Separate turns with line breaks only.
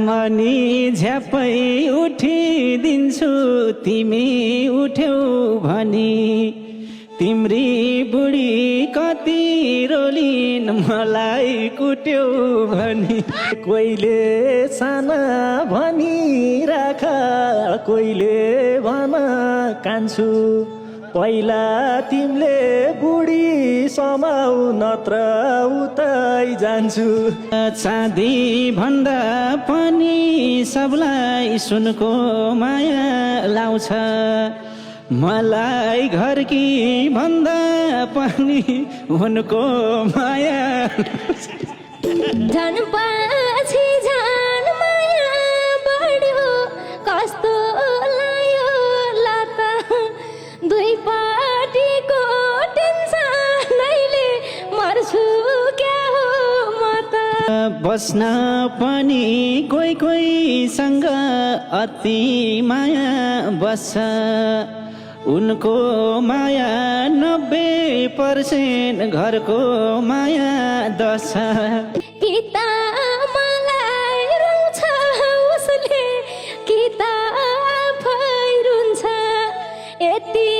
money झ्यापै उठिदिन्छु तिमी उठ्यौ भनी तिम्री बुढी कति रोलिन् मलाई कुट्यौ भनी कोइले साना भनी राख कोइले भन कान्छु पहिला तिमीले बुढी समाउ नत्र उतै जान्छु चाँदी भन्दा पनि सबलाई सुनको माया लाउँछ मलाई घरकी भन्दा पनि उनको माया
झन् पछि झन् माया बढ्यो कस्तो लायो लाता दुईपट्टिको टेन्सनैले मर्छु क्या हो म त
बस्न पनि कोहीसँग अति माया बस्छ उनको माया 90% घरको माया 10
कि त मलाई रुन्छ उसले कि त आफै रुन्छ यति